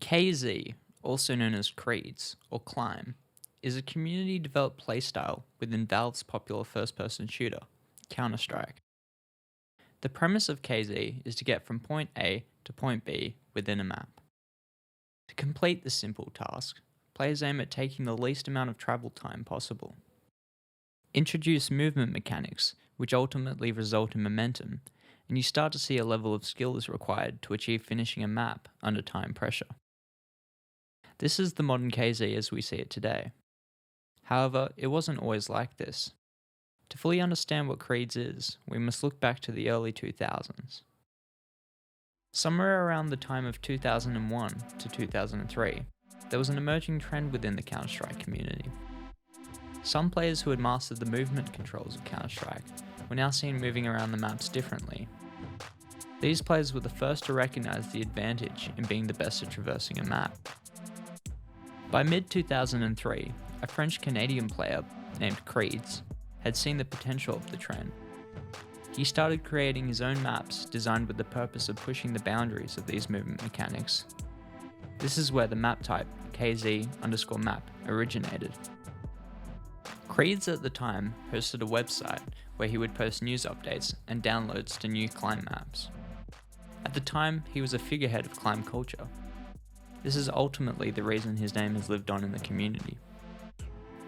KZ, also known as Creeds, or Climb, is a community-developed playstyle within Valve's popular first-person shooter, Counter-Strike. The premise of KZ is to get from point A to point B within a map. To complete this simple task, players aim at taking the least amount of travel time possible. Introduce movement mechanics, which ultimately result in momentum, and you start to see a level of skill is required to achieve finishing a map under time pressure. This is the modern KZ as we see it today. However, it wasn't always like this. To fully understand what Creeds is, we must look back to the early 2000s. Somewhere around the time of 2001 to 2003, there was an emerging trend within the Counter-Strike community. Some players who had mastered the movement controls of Counter-Strike were now seen moving around the maps differently. These players were the first to recognize the advantage in being the best at traversing a map. By mid-2003, a French-Canadian player named Creeds had seen the potential of the trend. He started creating his own maps designed with the purpose of pushing the boundaries of these movement mechanics. This is where the map type KZ_map originated. Creeds at the time hosted a website where he would post news updates and downloads to new Climb maps. At the time, he was a figurehead of Climb culture. This is ultimately the reason his name has lived on in the community.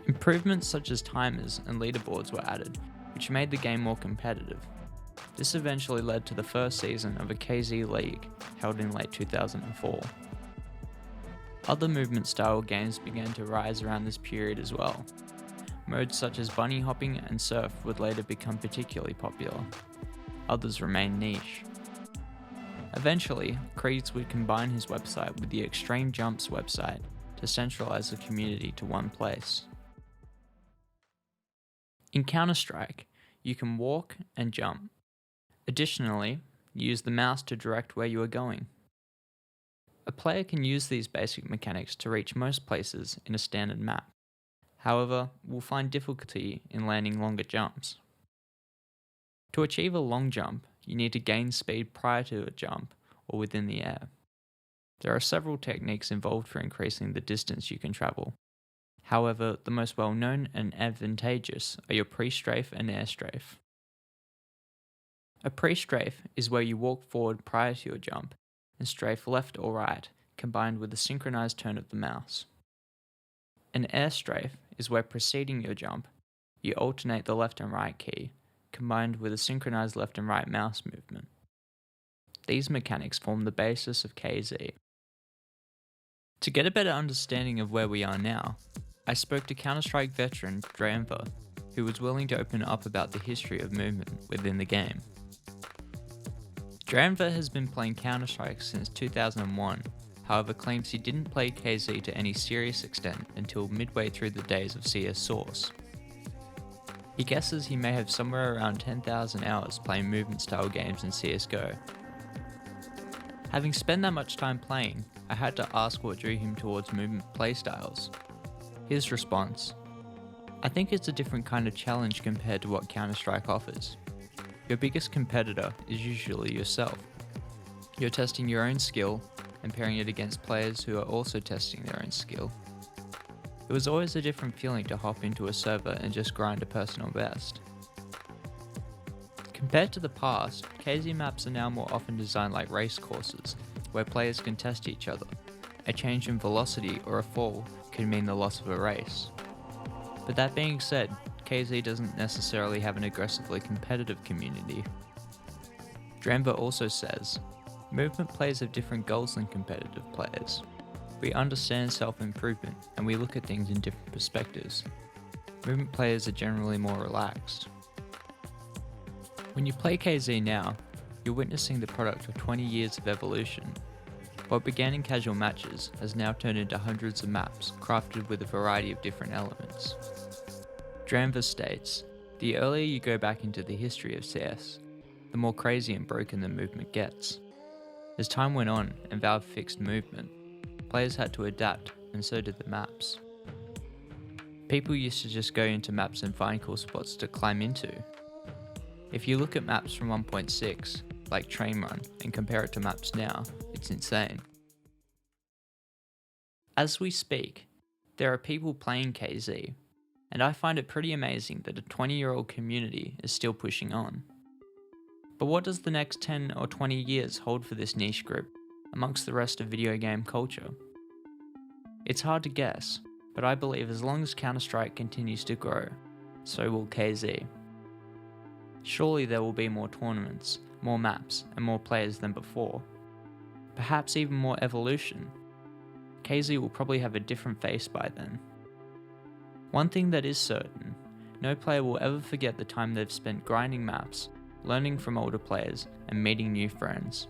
Improvements such as timers and leaderboards were added, which made the game more competitive. This eventually led to the first season of a KZ League, held in late 2004. Other movement-style games began to rise around this period as well. Modes such as bunny hopping and surf would later become particularly popular. Others remained niche. Eventually, Creeds would combine his website with the Extreme Jumps website to centralize the community to one place. In Counter-Strike, you can walk and jump. Additionally, use the mouse to direct where you are going. A player can use these basic mechanics to reach most places in a standard map. However, will find difficulty in landing longer jumps. To achieve a long jump, you need to gain speed prior to a jump or within the air. There are several techniques involved for increasing the distance you can travel. However, the most well-known and advantageous are your pre-strafe and air-strafe. A pre-strafe is where you walk forward prior to your jump and strafe left or right, combined with a synchronized turn of the mouse. An air-strafe is where preceding your jump, you alternate the left and right key, combined with a synchronized left and right mouse movement. These mechanics form the basis of KZ. To get a better understanding of where we are now, I spoke to Counter-Strike veteran Dr&ver, who was willing to open up about the history of movement within the game. Dr&ver has been playing Counter-Strike since 2001, however claims he didn't play KZ to any serious extent until midway through the days of CS Source. He guesses he may have somewhere around 10,000 hours playing movement-style games in CSGO. Having spent that much time playing, I had to ask what drew him towards movement playstyles. His response: I think it's a different kind of challenge compared to what Counter-Strike offers. Your biggest competitor is usually yourself. You're testing your own skill and pairing it against players who are also testing their own skill. It was always a different feeling to hop into a server and just grind a personal best. Compared to the past, KZ maps are now more often designed like race courses, where players can test each other. A change in velocity or a fall could mean the loss of a race. But that being said, KZ doesn't necessarily have an aggressively competitive community. Dr&ver also says, movement players have different goals than competitive players. We understand self-improvement and we look at things in different perspectives. Movement players are generally more relaxed. When you play KZ now, you're witnessing the product of 20 years of evolution. What began in casual matches has now turned into hundreds of maps crafted with a variety of different elements. Dr&ver states, the earlier you go back into the history of CS, the more crazy and broken the movement gets. As time went on and Valve fixed movement, players had to adapt, and so did the maps. People used to just go into maps and find cool spots to climb into. If you look at maps from 1.6, like Train Run, and compare it to maps now, it's insane. As we speak, there are people playing KZ, and I find it pretty amazing that a 20-year-old community is still pushing on. But what does the next 10 or 20 years hold for this niche group amongst the rest of video game culture? It's hard to guess, but I believe as long as Counter-Strike continues to grow, so will KZ. Surely there will be more tournaments, more maps, and more players than before. Perhaps even more evolution. KZ will probably have a different face by then. One thing that is certain, no player will ever forget the time they've spent grinding maps, learning from older players, and meeting new friends.